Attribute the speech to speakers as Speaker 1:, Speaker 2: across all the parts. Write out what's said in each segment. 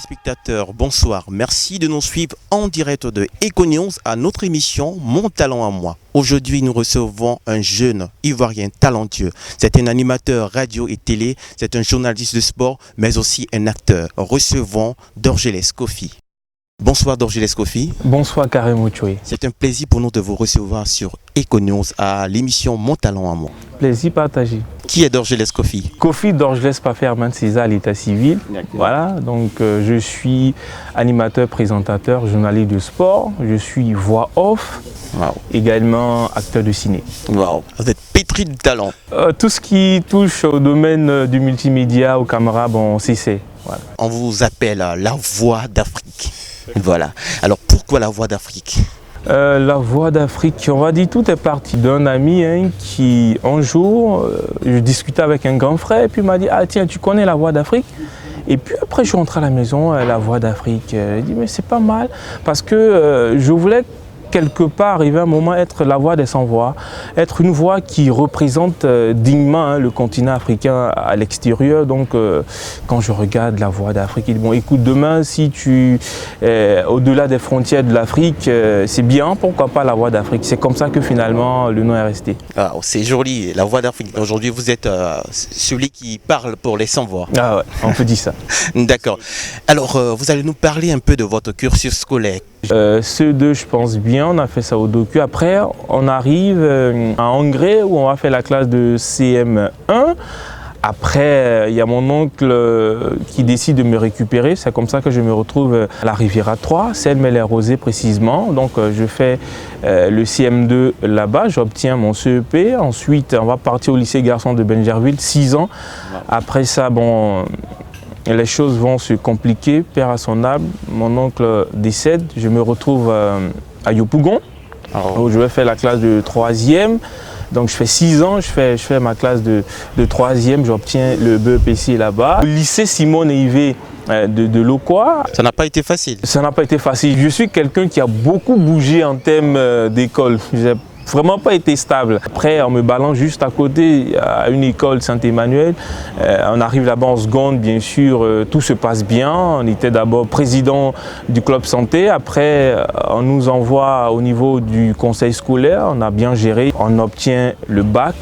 Speaker 1: téléspectateurs, bonsoir. Merci de nous suivre en direct de Econews à notre émission Mon Talent à moi. Aujourd'hui, nous recevons un jeune Ivoirien talentueux. C'est un animateur radio et télé, c'est un journaliste de sport, mais aussi un acteur. Recevons Dorgelès Kofi. Bonsoir Dorgelès Kofi.
Speaker 2: Bonsoir Karim Ouchoui.
Speaker 1: C'est un plaisir pour nous de vous recevoir sur Econews à l'émission Mon Talent à moi.
Speaker 2: Plaisir partagé.
Speaker 1: Qui est Dorgelès Kofi?
Speaker 2: Kofi Dorgelès Paferman César à l'état civil. Voilà, donc je suis animateur, présentateur, journaliste de sport. Je suis voix off, également acteur de ciné.
Speaker 1: Wow. Vous êtes pétri de talent.
Speaker 2: Tout ce qui touche au domaine du multimédia, aux caméras, bon, c'est. Voilà.
Speaker 1: On vous appelle la voix d'Afrique. Voilà. Alors pourquoi la voix d'Afrique?
Speaker 2: La voix d'Afrique, on va dire, tout est parti d'un ami qui, un jour, je discutais avec un grand frère et puis il m'a dit « Ah tiens, tu connais la voix d'Afrique ?» Et puis après, je suis rentré à la maison, la voix d'Afrique. J'ai dit « Mais c'est pas mal » parce que je voulais quelque part arriver à un moment être la voix des sans-voix, être une voix qui représente dignement le continent africain à l'extérieur. Donc quand je regarde la voix d'Afrique, bon écoute, demain si tu es au-delà des frontières de l'Afrique, c'est bien, pourquoi pas la voix d'Afrique. C'est comme ça que finalement le nom est resté.
Speaker 1: Ah, c'est joli, la voix d'Afrique. Aujourd'hui vous êtes celui qui parle pour les sans-voix.
Speaker 2: Ah ouais, on peut dire ça.
Speaker 1: D'accord. Alors vous allez nous parler un peu de votre cursus scolaire.
Speaker 2: Ceux je pense bien, on a fait ça au docu. Après, on arrive à Angré où on va faire la classe de CM1. Après, il y a mon oncle qui décide de me récupérer. C'est comme ça que je me retrouve à la Riviera 3, Seine-Mêlée-Rosée précisément. Donc, je fais le CM2 là-bas, j'obtiens mon CEP. Ensuite, on va partir au lycée garçon de Benjerville, 6 ans. Après ça, bon... les choses vont se compliquer, père à son âme, mon oncle décède, je me retrouve à Yopougon, où je vais faire la classe de 3e. Donc je fais 6 ans, je fais ma classe de 3e, j'obtiens le BEPC là-bas. Le lycée Simone Yvé de Loquois.
Speaker 1: Ça n'a pas été facile.
Speaker 2: Ça n'a pas été facile. Je suis quelqu'un qui a beaucoup bougé en termes d'école. Vraiment pas été stable. Après, on me balance juste à côté à une école Saint-Emmanuel. On arrive là-bas en seconde, bien sûr, tout se passe bien. On était d'abord président du club santé. Après, on nous envoie au niveau du conseil scolaire. On a bien géré. On obtient le bac.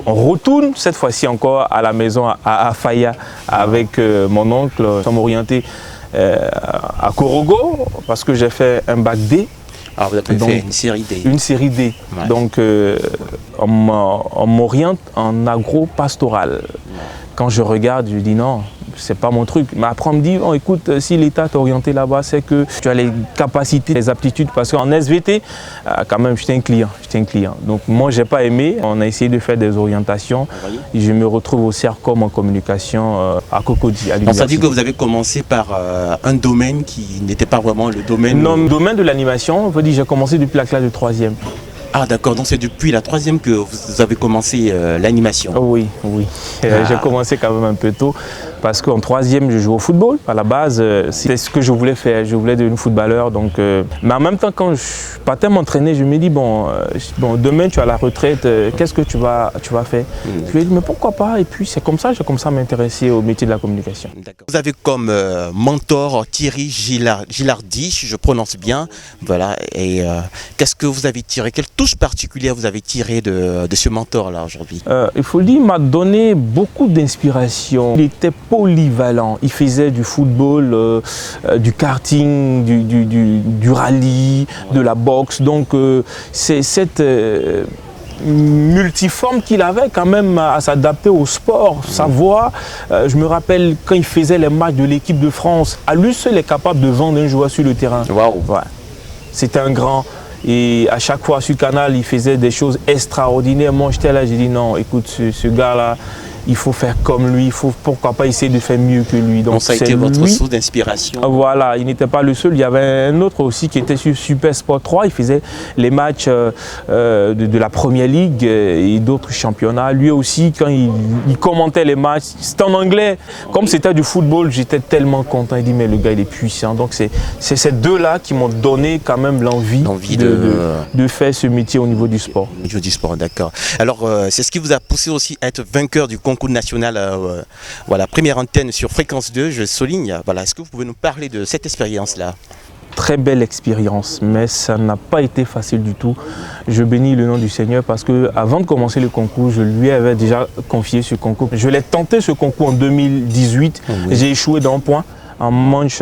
Speaker 2: On retourne cette fois-ci encore à la maison à Faya avec mon oncle. Nous sommes orientés à Korogo parce que j'ai fait un bac D.
Speaker 1: Alors vous avez fait une série D.
Speaker 2: Une série D. Ouais. Donc on m'oriente en agro-pastoral. Ouais. Quand je regarde, je dis non, c'est pas mon truc. Mais après on me dit, oh, écoute, si l'État t'a orienté là-bas, c'est que tu as les capacités, les aptitudes. Parce qu'en SVT, quand même, j'étais un client. Donc moi, j'ai pas aimé. On a essayé de faire des orientations. Et je me retrouve au CERCOM en communication à Cocody, à l'université.
Speaker 1: Donc ça dit que vous avez commencé par un domaine qui n'était pas vraiment le domaine...
Speaker 2: Non, le domaine de l'animation, on peut dire j'ai commencé depuis la classe de 3e.
Speaker 1: Ah d'accord, donc c'est depuis la 3e que vous avez commencé l'animation.
Speaker 2: Oui. J'ai commencé quand même un peu tôt parce qu'en 3e je joue au football. À la base, c'est ce que je voulais faire. Je voulais devenir footballeur. Donc, mais en même temps, quand je partais m'entraîner, je me dis bon, demain tu as la retraite, qu'est-ce que tu vas faire? Je lui ai dit mais pourquoi pas? Et puis c'est comme ça, j'ai commencé à m'intéresser au métier de la communication.
Speaker 1: Vous avez comme mentor Thierry Gilardi, si je prononce bien. Voilà. Et qu'est-ce que vous avez tiré? Quelle touche particulière vous avez tiré de ce mentor-là aujourd'hui?
Speaker 2: Il faut le dire, il m'a donné beaucoup d'inspiration. Il était polyvalent. Il faisait du football, du karting, du rallye, de la boxe. Donc c'est cette multiforme qu'il avait quand même à s'adapter au sport, sa voix. Je me rappelle quand il faisait les matchs de l'équipe de France, à lui seul est capable de vendre un joueur sur le terrain.
Speaker 1: Wow.
Speaker 2: Ouais. C'était un grand. Et à chaque fois sur Canal, il faisait des choses extraordinaires. Moi, j'étais là, j'ai dit non, écoute, ce gars-là, il faut faire comme lui, il faut pourquoi pas essayer de faire mieux que lui.
Speaker 1: Donc ça a été votre source d'inspiration.
Speaker 2: Voilà, il n'était pas le seul, il y avait un autre aussi qui était sur Super Sport 3, il faisait les matchs de la Première Ligue et d'autres championnats. Lui aussi, quand il commentait les matchs, c'était en anglais. Comme c'était du football, j'étais tellement content. Il dit mais le gars il est puissant. Donc c'est ces deux-là qui m'ont donné quand même l'envie de faire ce métier au niveau du sport.
Speaker 1: Au niveau du sport, d'accord. Alors c'est ce qui vous a poussé aussi à être vainqueur du concours concours national, voilà, première antenne sur Fréquence 2, je souligne. Voilà, est-ce que vous pouvez nous parler de cette expérience-là?
Speaker 2: Très belle expérience, mais ça n'a pas été facile du tout. Je bénis le nom du Seigneur parce que avant de commencer le concours, je lui avais déjà confié ce concours. Je l'ai tenté ce concours en 2018, j'ai échoué d'un point. En manche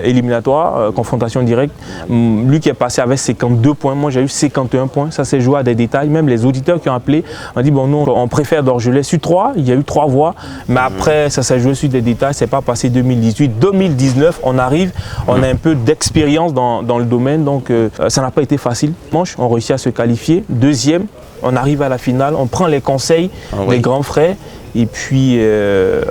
Speaker 2: éliminatoire, confrontation directe. Lui qui est passé avec 52 points, moi j'ai eu 51 points. Ça s'est joué à des détails. Même les auditeurs qui ont appelé ont dit bon, nous on préfère Dorgelès. Sur 3, il y a eu 3 voix, mais après ça s'est joué sur des détails. C'est pas passé 2018. 2019, on arrive, on a un peu d'expérience dans le domaine, donc ça n'a pas été facile. Manche, on réussit à se qualifier. Deuxième, on arrive à la finale, on prend les conseils des grands frères. Et puis,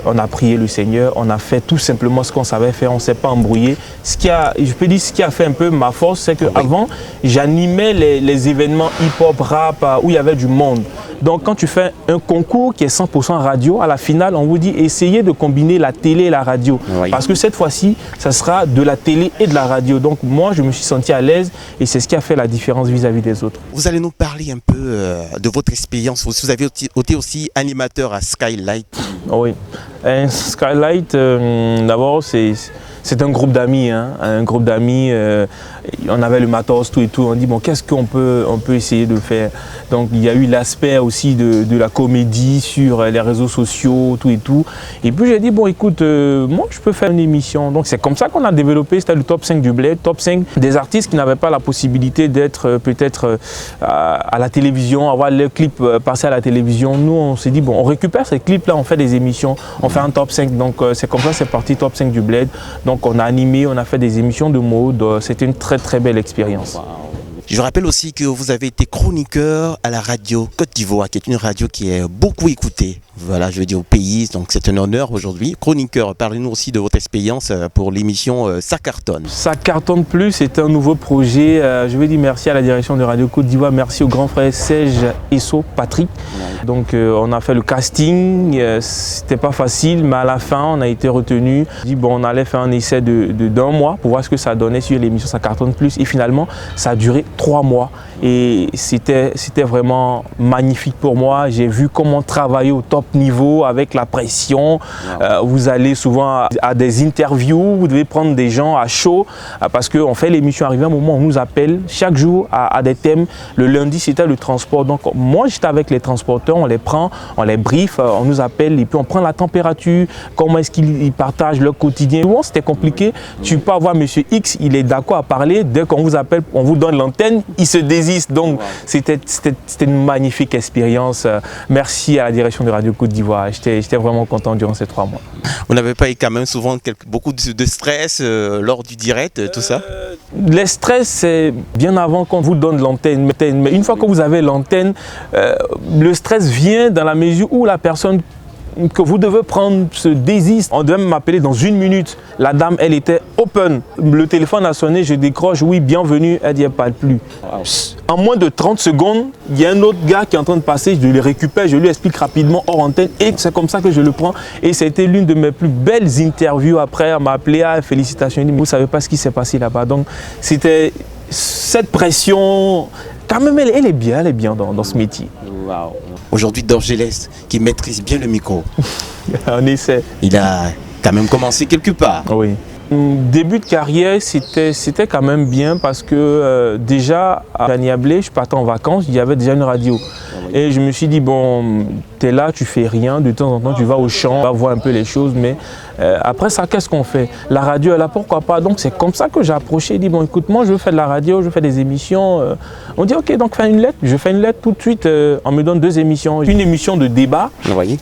Speaker 2: on a prié le Seigneur, on a fait tout simplement ce qu'on savait faire, on ne s'est pas embrouillé. Ce qui a fait un peu ma force, c'est qu'avant, j'animais les événements hip-hop, rap, où il y avait du monde. Donc, quand tu fais un concours qui est 100% radio, à la finale, on vous dit essayez de combiner la télé et la radio. Parce que cette fois-ci, ça sera de la télé et de la radio. Donc, moi, je me suis senti à l'aise et c'est ce qui a fait la différence vis-à-vis des autres.
Speaker 1: Vous allez nous parler un peu de votre expérience. Vous avez été aussi animateur à Skylight.
Speaker 2: Oui, Skylight, d'abord, c'est un groupe d'amis, un groupe d'amis. On avait le matos, tout et tout. On dit bon, qu'est-ce qu'on peut essayer de faire? Donc il y a eu l'aspect aussi de la comédie sur les réseaux sociaux, tout et tout. Et puis j'ai dit bon, écoute, moi je peux faire une émission. Donc c'est comme ça qu'on a développé. C'était le top 5 du Bled, top 5 des artistes qui n'avaient pas la possibilité d'être peut-être à la télévision, avoir leurs clips passer à la télévision. Nous on s'est dit bon, on récupère ces clips-là, on fait des émissions, on fait un top 5. Donc c'est comme ça, c'est parti, top 5 du Bled. Donc on a animé, on a fait des émissions de mode. C'était une très belle expérience.
Speaker 1: Je rappelle aussi que vous avez été chroniqueur à la radio Côte d'Ivoire, qui est une radio qui est beaucoup écoutée. Voilà, je veux dire au pays, donc c'est un honneur aujourd'hui. Chroniqueur, parlez-nous aussi de votre expérience pour l'émission Ça cartonne.
Speaker 2: Ça cartonne plus, c'est un nouveau projet. Je veux dire merci à la direction de Radio Côte d'Ivoire, merci au grand frère Serge Esso, Patrick. Donc on a fait le casting, c'était pas facile, mais à la fin on a été retenu. On a dit bon, on allait faire un essai d'un mois pour voir ce que ça donnait sur l'émission Ça cartonne plus. Et finalement, ça a duré 3 mois. Et c'était vraiment magnifique pour moi. J'ai vu comment travailler au top niveau avec la pression. Vous allez souvent à des interviews, vous devez prendre des gens à chaud parce qu'on fait l'émission. Arrivé un moment, on nous appelle chaque jour à des thèmes. Le lundi, c'était le transport. Donc moi, j'étais avec les transporteurs, on les prend, on les brief, on nous appelle et puis on prend la température, comment est-ce qu'ils partagent leur quotidien. Souvent, c'était compliqué. Tu peux avoir monsieur X, il est d'accord à parler. Dès qu'on vous appelle, on vous donne l'antenne, il se désiste. Donc c'était une magnifique expérience. Merci à la direction de Radio Côte d'Ivoire. J'étais vraiment content durant ces 3 mois.
Speaker 1: Vous n'avez pas eu quand même souvent beaucoup de stress lors du direct, tout ça?
Speaker 2: Les stress, c'est bien avant qu'on vous donne l'antenne. Mais une fois que vous avez l'antenne, le stress vient dans la mesure où la personne que vous devez prendre se désiste. On devait m'appeler dans 1 minute. La dame, elle était open. Le téléphone a sonné, je décroche. Oui, bienvenue. Elle dit, elle ne parle plus. En moins de 30 secondes, il y a un autre gars qui est en train de passer. Je le récupère, je lui explique rapidement hors antenne. Et c'est comme ça que je le prends. Et c'était l'une de mes plus belles interviews. Après, elle m'a appelé, félicitations. Mais vous ne savez pas ce qui s'est passé là-bas. Donc, c'était cette pression. Quand même, elle est bien dans ce métier.
Speaker 1: Wow. Aujourd'hui, Dorgelès, qui maîtrise bien le micro.
Speaker 2: On essaie.
Speaker 1: Il a quand même commencé quelque part.
Speaker 2: Oui. Début de carrière, c'était quand même bien parce que déjà à Niablé, je partais en vacances, il y avait déjà une radio. Et je me suis dit, bon, tu es là, tu fais rien, de temps en temps tu vas au champ, tu vas voir un peu les choses, mais après ça, qu'est-ce qu'on fait? La radio est là, pourquoi pas? Donc c'est comme ça que j'ai approché, dit, bon écoute, moi je veux faire de la radio, je veux faire des émissions. On dit, ok, donc fais une lettre. Je fais une lettre tout de suite, on me donne 2 émissions. Une émission de débat,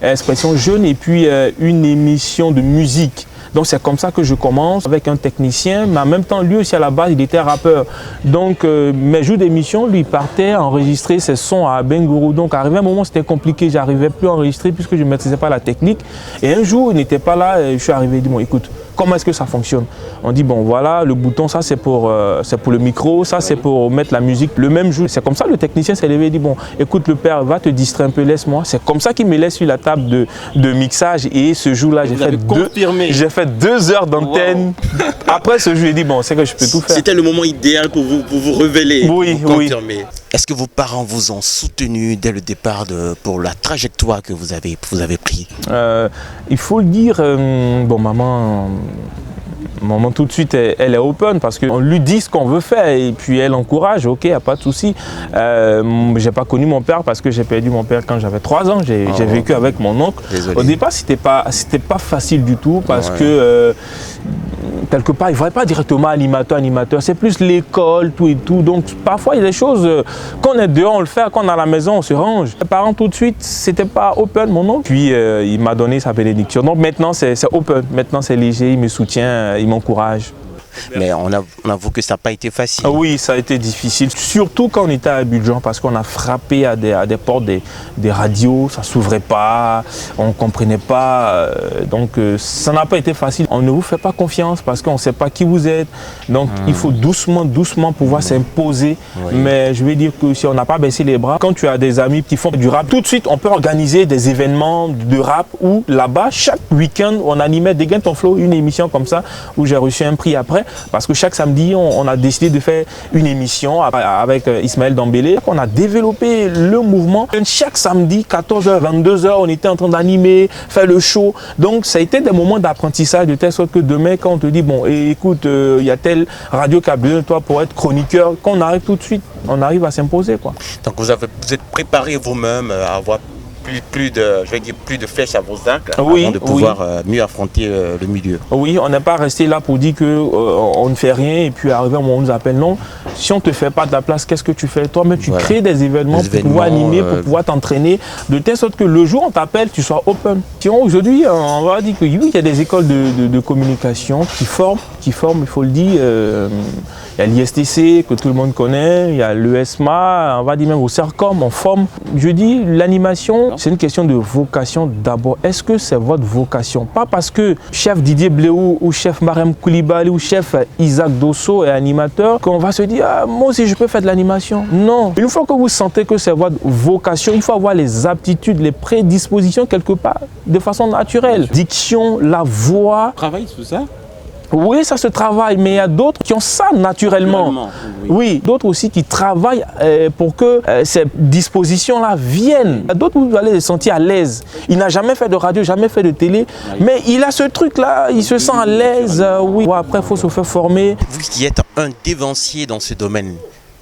Speaker 2: Expression Jeune, et puis une émission de musique. Donc c'est comme ça que je commence avec un technicien, mais en même temps lui aussi à la base il était rappeur. Donc mes jours d'émission, lui partait enregistrer ses sons à Bengourou. Donc arrivé un moment c'était compliqué, j'arrivais plus à enregistrer puisque je ne maîtrisais pas la technique. Et un jour il n'était pas là, et je suis arrivé et dit bon écoute, comment est-ce que ça fonctionne? On dit bon voilà, le bouton ça c'est pour le micro, ça c'est pour mettre la musique. Le même jour, c'est comme ça le technicien s'est levé et dit bon écoute le père, va te distraire un peu, laisse-moi. C'est comme ça qu'il me laisse sur la table de mixage et ce jour-là j'ai fait 2 heures d'antenne. Wow. Après ce jour, j'ai dit bon c'est que je peux tout faire.
Speaker 1: C'était le moment idéal pour vous révéler,
Speaker 2: oui,
Speaker 1: pour confirmer. Est-ce que vos parents vous ont soutenu dès le départ pour la trajectoire que vous avez prise?
Speaker 2: Il faut le dire, bon, maman tout de suite elle est open parce qu'on lui dit ce qu'on veut faire et puis elle encourage, ok, il n'y a pas de souci. J'ai pas connu mon père parce que j'ai perdu mon père quand j'avais 3 ans, j'ai vécu avec mon oncle.
Speaker 1: Désolé.
Speaker 2: Au départ c'était pas facile du tout parce que quelque part il ne voyait pas directement animateur, c'est plus l'école, tout et tout. Donc parfois il y a des choses, quand on est dehors on le fait, quand on est à la maison on se range. Mes parents tout de suite c'était pas open, mon oncle. Puis il m'a donné sa bénédiction. Donc maintenant c'est open, maintenant c'est léger, il me soutient, il m'encourage.
Speaker 1: Mais on avoue que ça n'a pas été facile.
Speaker 2: Ah oui, ça a été difficile, surtout quand on était à Abidjan, parce qu'on a frappé à des portes des radios, ça ne s'ouvrait pas, on ne comprenait pas, donc ça n'a pas été facile. On ne vous fait pas confiance parce qu'on ne sait pas qui vous êtes, donc il faut doucement pouvoir s'imposer, mais je vais dire que si on n'a pas baissé les bras, quand tu as des amis qui font du rap, tout de suite on peut organiser des événements de rap où là-bas, chaque week-end, on animait Dégaine ton flow, une émission comme ça, où j'ai reçu un prix après. Parce que chaque samedi, on a décidé de faire une émission avec Ismaël Dambélé. On a développé le mouvement. Chaque samedi, 14h, 22h, on était en train d'animer, faire le show. Donc, ça a été des moments d'apprentissage de telle sorte que demain, quand on te dit, bon, écoute, il y a telle radio qui a besoin de toi pour être chroniqueur, quand on arrive tout de suite, on arrive à s'imposer, quoi.
Speaker 1: Donc, vous êtes préparé vous-même à avoir plus de flèches à vos arcs avant de pouvoir mieux affronter le milieu.
Speaker 2: Oui, on n'est pas resté là pour dire qu'on ne fait rien et puis arrivé à un moment où on nous appelle. Non, si on ne te fait pas de la place, qu'est-ce que tu fais? Toi-même, tu crées des événements pour pouvoir animer, pour pouvoir t'entraîner, de telle sorte que le jour où on t'appelle, tu sois open. Aujourd'hui, on va dire que oui, il y a des écoles de communication qui forment, il faut le dire. Il y a l'ISTC que tout le monde connaît, il y a l'ESMA, on va dire même au CERCOM, on forme. Je dis l'animation, c'est une question de vocation d'abord. Est-ce que c'est votre vocation? Pas parce que chef Didier Bléou ou chef Marem Koulibaly ou chef Isaac Dosso est animateur qu'on va se dire ah, moi aussi je peux faire de l'animation. Non. Une fois que vous sentez que c'est votre vocation, il faut avoir les aptitudes, les prédispositions quelque part de façon naturelle. Diction, la voix.
Speaker 1: Travaille sur ça?
Speaker 2: Oui, ça se travaille, mais il y a d'autres qui ont ça naturellement. Oui, d'autres aussi qui travaillent pour que ces dispositions-là viennent. Il y a d'autres où vous allez les sentir à l'aise. Il n'a jamais fait de radio, jamais fait de télé, mais il a ce truc-là, il se sent à l'aise. Oui. Après, il faut se faire former.
Speaker 1: Vous qui êtes un dévancier dans ce domaine,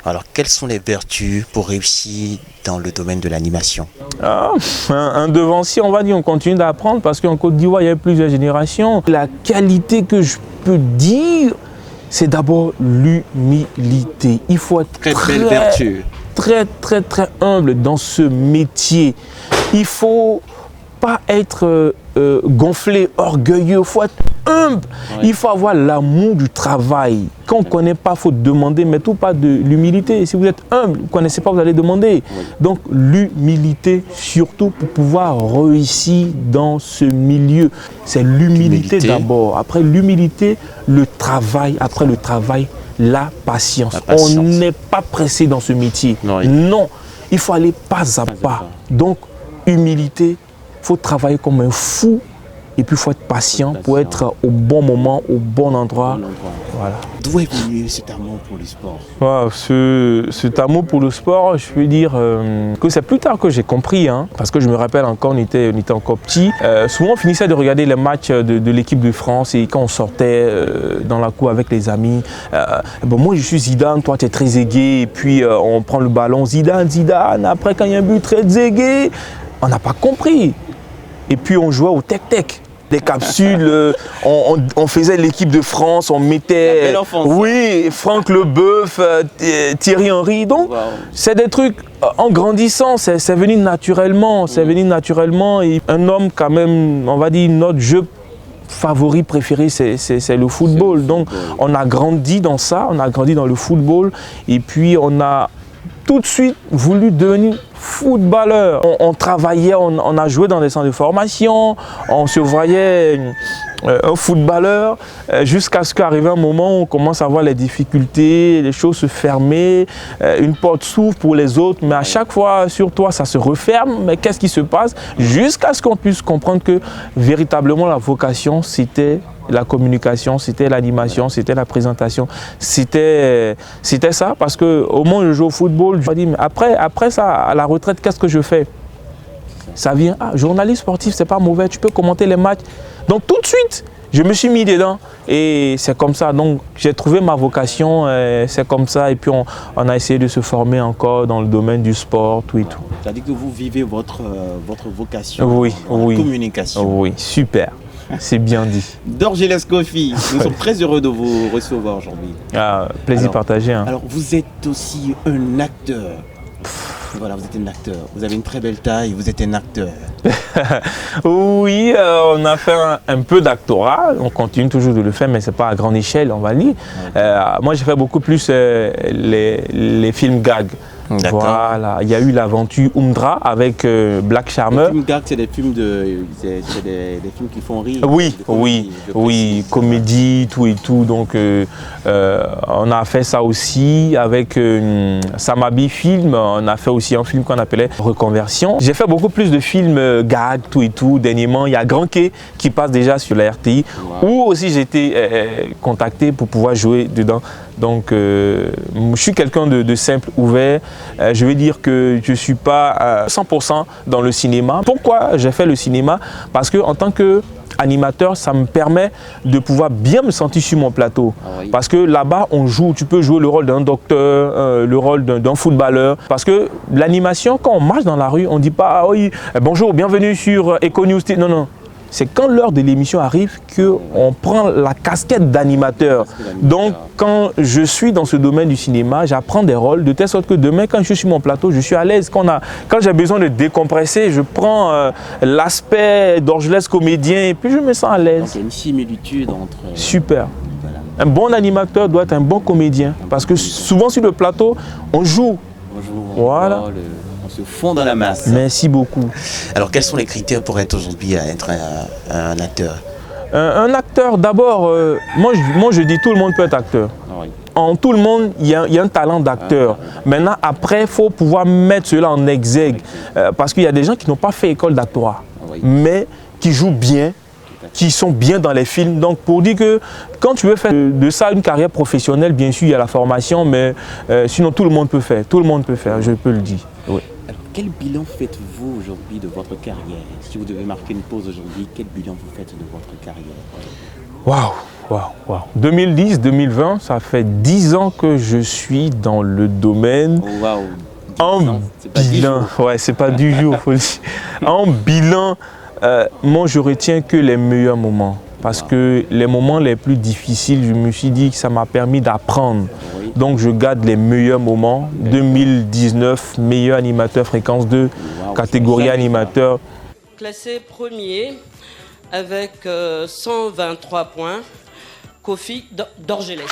Speaker 1: alors quelles sont les vertus pour réussir dans le domaine de l'animation?
Speaker 2: Un devancier, on va dire, on continue d'apprendre parce qu'en Côte d'Ivoire, il y a plusieurs générations. La qualité que je peux dire, c'est d'abord l'humilité. Il faut être très humble dans ce métier. Il ne faut pas être gonflé, orgueilleux, il faut être humble. Il faut avoir l'amour du travail. Quand on ne connaît pas, il faut demander, mais tout pas de l'humilité. Si vous êtes humble, vous ne connaissez pas, vous allez demander. Donc l'humilité, surtout pour pouvoir réussir dans ce milieu. C'est l'humilité d'abord. Après l'humilité, le travail. Après le travail, la patience. On n'est pas pressé dans ce métier. Non, il faut aller pas à pas. Donc, humilité, il faut travailler comme un fou et puis il faut être patient pour être au bon moment, au bon endroit. Voilà.
Speaker 1: D'où est venu cet amour pour le sport?
Speaker 2: Cet amour pour le sport, je peux dire que c'est plus tard que j'ai compris, parce que je me rappelle encore, on était encore petit. Souvent, on finissait de regarder les matchs de l'équipe de France et quand on sortait dans la cour avec les amis, moi je suis Zidane, toi tu es très aigué, et puis on prend le ballon, Zidane, après quand il y a un but très aigué, on n'a pas compris. Et puis on jouait au tec-tec. Des capsules, on faisait l'équipe de France, on mettait Franck Leboeuf, Thierry Henry. Donc c'est des trucs, en grandissant, c'est venu naturellement. Et un homme quand même, on va dire, notre jeu favori préféré, c'est le football. Donc on a grandi dans ça, on a grandi dans le football. Et puis on a tout de suite voulu devenir footballeur. On travaillait, on a joué dans des centres de formation, on se voyait un footballeur jusqu'à ce qu'arrive un moment où on commence à voir les difficultés, les choses se fermer, une porte s'ouvre pour les autres, mais à chaque fois sur toi ça se referme. Mais qu'est-ce qui se passe? Jusqu'à ce qu'on puisse comprendre que véritablement la vocation c'était la communication, c'était l'animation, c'était la présentation. C'était ça, parce qu'au moment où je joue au football, je me dis, mais après ça, à la retraite, qu'est-ce que je fais? Ça vient, journaliste sportif, c'est pas mauvais, tu peux commenter les matchs. Donc tout de suite, je me suis mis dedans et c'est comme ça. Donc j'ai trouvé ma vocation, c'est comme ça. Et puis on a essayé de se former encore dans le domaine du sport, tout et tout.
Speaker 1: C'est-à-dire que vous vivez votre vocation
Speaker 2: Oui,
Speaker 1: en communication.
Speaker 2: Oui, super. C'est bien dit.
Speaker 1: Dorgelès Kofi, nous sommes très heureux de vous recevoir aujourd'hui.
Speaker 2: Plaisir partagé. Hein.
Speaker 1: Alors vous êtes aussi un acteur. Voilà, vous êtes un acteur. Vous avez une très belle taille, vous êtes un acteur.
Speaker 2: Oui, on a fait un peu d'actorat. On continue toujours de le faire, mais ce n'est pas à grande échelle, on va dire. Moi, j'ai fait beaucoup plus les films gags. Voilà, il y a eu l'aventure Umdra avec Black Charmer.
Speaker 1: Les films gags, c'est des films des films qui font rire.
Speaker 2: Oui, comédie, tout et tout. Donc, on a fait ça aussi avec Samabi Film. On a fait aussi un film qu'on appelait Reconversion. J'ai fait beaucoup plus de films gags, tout et tout. Dernièrement, il y a Grand Quai qui passe déjà sur la RTI, où aussi j'ai été contacté pour pouvoir jouer dedans. Donc, je suis quelqu'un de simple, ouvert. Je veux dire que je ne suis pas 100% dans le cinéma. Pourquoi j'ai fait le cinéma? Parce qu'en tant qu'animateur, ça me permet de pouvoir bien me sentir sur mon plateau. Parce que là-bas, on joue, tu peux jouer le rôle d'un docteur, le rôle d'un footballeur. Parce que l'animation, quand on marche dans la rue, on ne dit pas ah, oui, bonjour, bienvenue sur Econews. Non, non. C'est quand l'heure de l'émission arrive qu'on prend la casquette d'animateur. Donc, quand je suis dans ce domaine du cinéma, j'apprends des rôles de telle sorte que demain, quand je suis sur mon plateau, je suis à l'aise. Quand j'ai besoin de décompresser, je prends l'aspect Dorgelès comédien et puis je me sens à l'aise.
Speaker 1: Donc, il y a une similitude entre...
Speaker 2: Super. Voilà. Un bon animateur doit être un bon comédien. Parce que souvent sur le plateau, on joue. Voilà.
Speaker 1: On se fond dans la masse.
Speaker 2: Merci beaucoup.
Speaker 1: Alors, quels sont les critères pour être aujourd'hui être un acteur?
Speaker 2: Un acteur, d'abord, moi je dis tout le monde peut être acteur.
Speaker 1: Oui.
Speaker 2: En tout le monde, il y a un talent d'acteur. Maintenant, après, il faut pouvoir mettre cela en exergue. Parce qu'il y a des gens qui n'ont pas fait école d'actorat, mais qui jouent bien, qui sont bien dans les films. Donc, pour dire que quand tu veux faire de ça une carrière professionnelle, bien sûr, il y a la formation, mais sinon, tout le monde peut faire. Tout le monde peut faire, je peux le dire. Oui.
Speaker 1: Alors, quel bilan faites-vous aujourd'hui de votre carrière? Si vous devez marquer une pause aujourd'hui, quel bilan vous faites de votre carrière?
Speaker 2: Waouh. 2010, 2020, ça fait 10 ans que je suis dans le domaine. En bilan, c'est pas du jour, faut le dire. En bilan, moi je retiens que les meilleurs moments. Parce que les moments les plus difficiles, je me suis dit que ça m'a permis d'apprendre. Donc je garde les meilleurs moments. 2019, meilleur animateur fréquence 2, catégorie animateur.
Speaker 3: Classé premier avec 123 points, Kofi Dorgelès.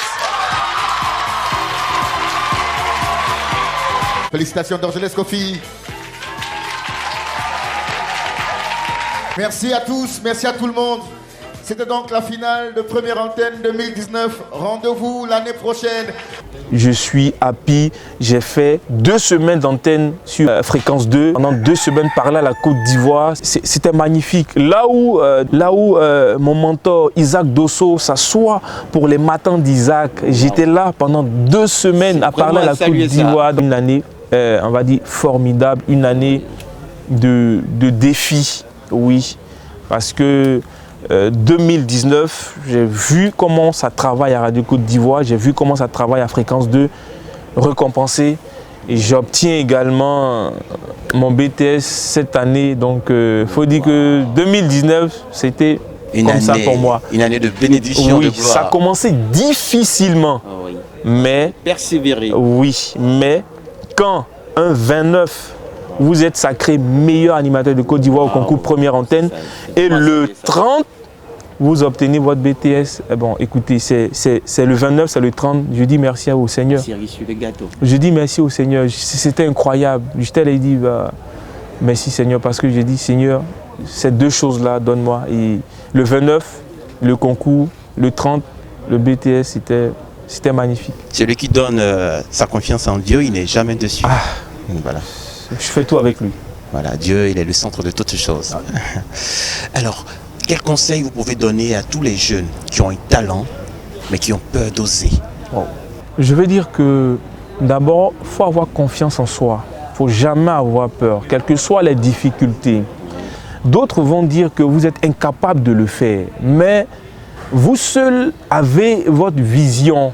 Speaker 4: Félicitations Dorgelès Kofi. Merci à tous, merci à tout le monde. C'était donc la finale de Première Antenne 2019. Rendez-vous l'année prochaine.
Speaker 2: Je suis happy. J'ai fait 2 semaines d'antenne sur Fréquence 2. Pendant 2 semaines, parler à la Côte d'Ivoire. C'était magnifique. Là où mon mentor Isaac Dosso s'assoit pour les matins d'Isaac, j'étais là pendant 2 semaines à parler à la Côte d'Ivoire. Une année, on va dire, formidable. Une année de défis, oui. Parce que 2019, j'ai vu comment ça travaille à Radio Côte d'Ivoire, j'ai vu comment ça travaille à Fréquence 2, récompensé. Et j'obtiens également mon BTS cette année. Donc, il faut dire que 2019, c'était comme ça pour moi.
Speaker 1: Une année de bénédiction,
Speaker 2: oui,
Speaker 1: de gloire.
Speaker 2: Ça a commencé difficilement. Mais,
Speaker 1: persévérer.
Speaker 2: Oui, mais quand un 29... vous êtes sacré meilleur animateur de Côte d'Ivoire au concours Première Antenne. Et le 30, vous obtenez votre BTS. Bon, écoutez, c'est le 29, c'est le 30. Je dis merci au Seigneur. Je dis merci au Seigneur. C'était incroyable. Je t'ai dit, merci Seigneur, parce que j'ai dit, Seigneur, ces 2 choses-là, donne-moi. Et le 29, le concours, le 30, le BTS, c'était magnifique.
Speaker 1: Celui qui donne sa confiance en Dieu, il n'est jamais déçu. Voilà.
Speaker 2: Je fais tout avec lui.
Speaker 1: Voilà, Dieu, il est le centre de toutes choses. Alors, quel conseil vous pouvez donner à tous les jeunes qui ont un talent, mais qui ont peur d'oser?
Speaker 2: Je veux dire que d'abord, il faut avoir confiance en soi. Il ne faut jamais avoir peur, quelles que soient les difficultés. D'autres vont dire que vous êtes incapable de le faire, mais vous seul avez votre vision.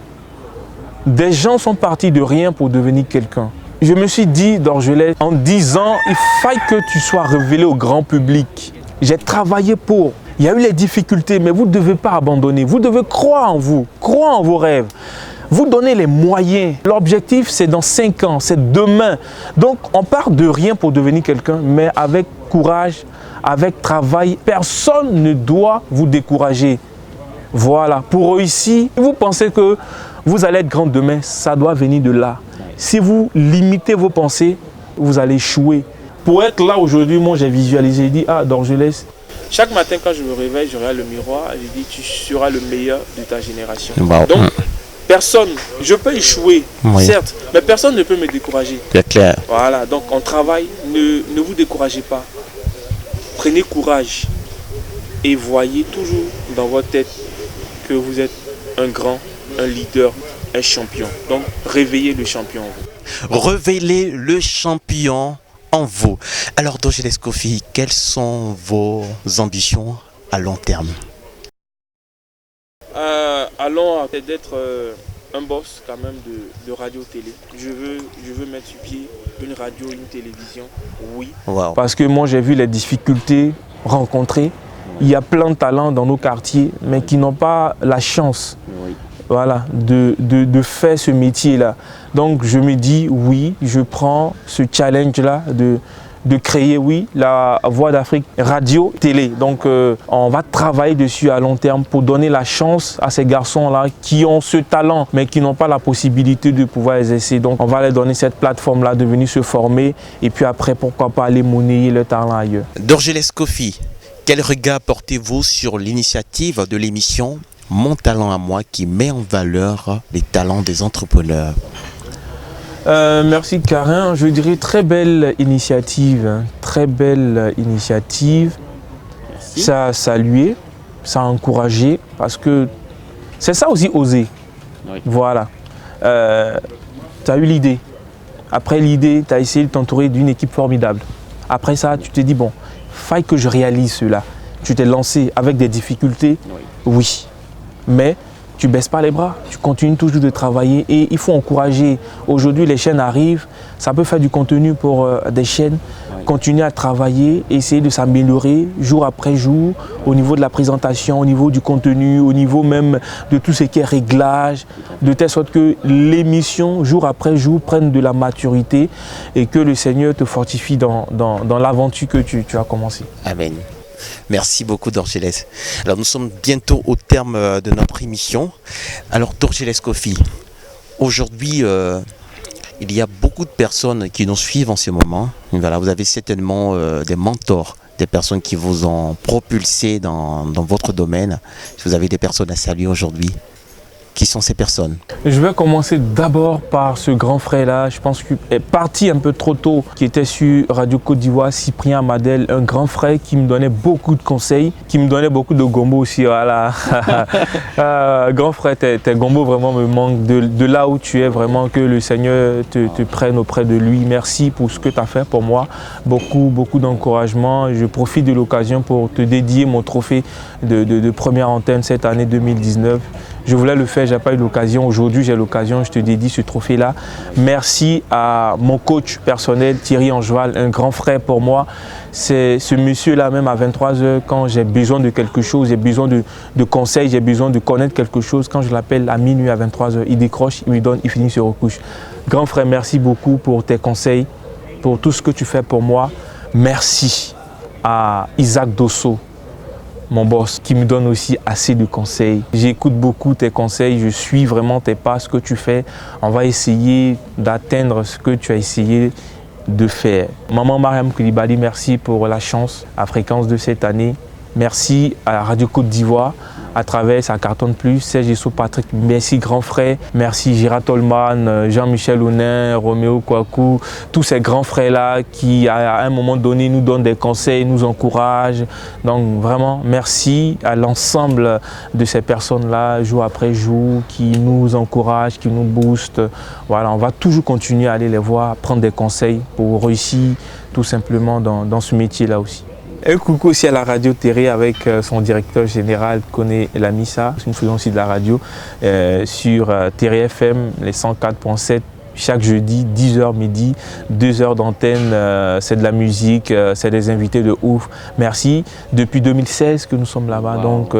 Speaker 2: Des gens sont partis de rien pour devenir quelqu'un. Je me suis dit, Dorgelès, en 10 ans, il faille que tu sois révélé au grand public. J'ai travaillé pour. Il y a eu les difficultés, mais vous ne devez pas abandonner. Vous devez croire en vous, croire en vos rêves. Vous donnez les moyens. L'objectif, c'est dans 5 ans, c'est demain. Donc, on part de rien pour devenir quelqu'un, mais avec courage, avec travail. Personne ne doit vous décourager. Voilà, pour réussir, vous pensez que vous allez être grand demain, ça doit venir de là. Si vous limitez vos pensées, vous allez échouer. Pour être là aujourd'hui, moi j'ai visualisé, j'ai dit, ah Dorgelès, chaque matin quand je me réveille, je regarde le miroir et je dis, tu seras le meilleur de ta génération.
Speaker 1: Wow.
Speaker 2: Donc, personne, je peux échouer,
Speaker 1: oui,
Speaker 2: certes, mais personne ne peut me décourager.
Speaker 1: C'est clair.
Speaker 2: Voilà, donc on travaille, ne vous découragez pas. Prenez courage et voyez toujours dans votre tête que vous êtes un grand, un leader, un champion. Donc, réveillez le champion en vous.
Speaker 1: Révélez le champion en vous. Alors, Dorgelès Kofi, quelles sont vos ambitions à long terme?
Speaker 2: Allons d'être un boss quand même de radio-télé. Je veux mettre sur pied une radio, une télévision, oui.
Speaker 1: Wow.
Speaker 2: Parce que moi, j'ai vu les difficultés rencontrées. Il y a plein de talents dans nos quartiers, mais qui n'ont pas la chance, oui, voilà, de faire ce métier-là. Donc, je me dis, oui, je prends ce challenge-là de créer, oui, la Voix d'Afrique radio-télé. Donc, on va travailler dessus à long terme pour donner la chance à ces garçons-là qui ont ce talent, mais qui n'ont pas la possibilité de pouvoir exercer. Donc, on va leur donner cette plateforme-là de venir se former et puis après, pourquoi pas aller monnayer leur talent ailleurs.
Speaker 1: Dorgelès Kofi, quel regard portez-vous sur l'initiative de l'émission Mon Talent à moi qui met en valeur les talents des entrepreneurs?
Speaker 2: Merci Karin, je dirais très belle initiative, hein. Très belle initiative. Merci. Ça a salué, ça a encouragé, parce que c'est ça aussi oser. Oui. Voilà. Tu as eu l'idée. Après l'idée, tu as essayé de t'entourer d'une équipe formidable. Après ça, tu t'es dit, bon, faille que je réalise cela. Tu t'es lancé avec des difficultés, oui. Mais tu ne baisses pas les bras, tu continues toujours de travailler et il faut encourager. Aujourd'hui, les chaînes arrivent, ça peut faire du contenu pour des chaînes. Oui. Continuer à travailler, essayer de s'améliorer jour après jour au niveau de la présentation, au niveau du contenu, au niveau même de tout ce qui est réglage, de telle sorte que l'émission, jour après jour, prenne de la maturité et que le Seigneur te fortifie dans l'aventure que tu as commencé.
Speaker 1: Amen. Merci beaucoup Dorgelès. Alors nous sommes bientôt au terme de notre émission. Alors Dorgelès Kofi, aujourd'hui il y a beaucoup de personnes qui nous suivent en ce moment. Voilà, vous avez certainement des mentors, des personnes qui vous ont propulsé dans votre domaine. Si vous avez des personnes à saluer aujourd'hui, qui sont ces personnes?
Speaker 2: Je vais commencer d'abord par ce grand frère-là, je pense qu'il est parti un peu trop tôt, qui était sur Radio Côte d'Ivoire, Cyprien Amadel, un grand frère qui me donnait beaucoup de conseils, qui me donnait beaucoup de gombo aussi, voilà. Grand frère, tes gombo vraiment me manquent, de là où tu es, vraiment que le Seigneur te prenne auprès de lui. Merci pour ce que tu as fait pour moi, beaucoup d'encouragement. Je profite de l'occasion pour te dédier mon trophée de première antenne cette année 2019. Je voulais le faire, je n'ai pas eu l'occasion. Aujourd'hui, j'ai l'occasion, je te dédie ce trophée-là. Merci à mon coach personnel, Thierry Angeval, un grand frère pour moi. C'est ce monsieur-là, même à 23h, quand j'ai besoin de quelque chose, j'ai besoin de conseils, j'ai besoin de connaître quelque chose, quand je l'appelle à minuit, à 23h, il décroche, il me donne, il finit, se recouche. Grand frère, merci beaucoup pour tes conseils, pour tout ce que tu fais pour moi. Merci à Isaac Dosso, mon boss, qui me donne aussi assez de conseils. J'écoute beaucoup tes conseils, je suis vraiment tes pas, ce que tu fais. On va essayer d'atteindre ce que tu as essayé de faire. Maman Mariam Koulibaly, merci pour la chance à Fréquence de cette année. Merci à Radio Côte d'Ivoire, à travers Ça cartonne plus. Serge Esso Patrick, merci grand frère. Merci Gérard Tolman, Jean-Michel Ounin, Roméo Kouakou, tous ces grands frères-là qui, à un moment donné, nous donnent des conseils, nous encouragent. Donc vraiment, merci à l'ensemble de ces personnes-là, jour après jour, qui nous encouragent, qui nous boostent. Voilà, on va toujours continuer à aller les voir, prendre des conseils pour réussir tout simplement dans ce métier-là aussi. Un coucou aussi à la radio Terré avec son directeur général Koné Lamissa. Nous faisons aussi de la radio sur Terré FM, les 104.7. Chaque jeudi, 10h midi, 2 heures d'antenne, c'est de la musique, c'est des invités de ouf. Merci. Depuis 2016 que nous sommes là-bas, wow. Donc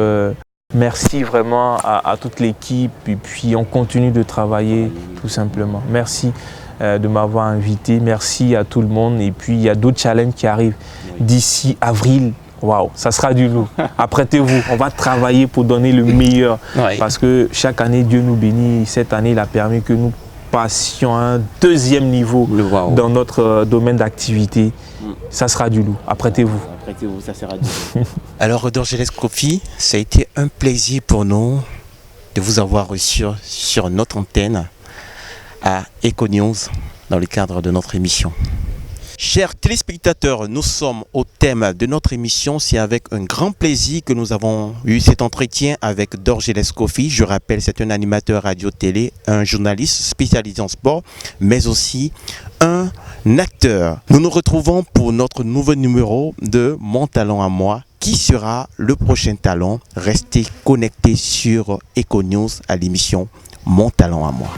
Speaker 2: merci vraiment à toute l'équipe et puis on continue de travailler tout simplement. Merci de m'avoir invité, merci à tout le monde et puis il y a d'autres challenges qui arrivent d'ici avril. Waouh, ça sera du lourd. Apprêtez-vous, on va travailler pour donner le meilleur parce que chaque année Dieu nous bénit. Cette année il a permis que nous passions à un deuxième niveau dans notre domaine d'activité. Ça sera du lourd. Apprêtez-vous.
Speaker 1: Apprêtez-vous, ça sera du lourd. Alors Dorgelès Kofi, ça a été un plaisir pour nous de vous avoir reçu sur notre antenne à EcoNews dans le cadre de notre émission. Chers téléspectateurs, nous sommes au thème de notre émission. C'est avec un grand plaisir que nous avons eu cet entretien avec Dorgelès Kofi. Je rappelle, c'est un animateur radio-télé, un journaliste spécialisé en sport, mais aussi un acteur. Nous nous retrouvons pour notre nouveau numéro de Mon Talent à moi. Qui sera le prochain talent? Restez connectés sur EcoNews à l'émission Mon Talent à moi.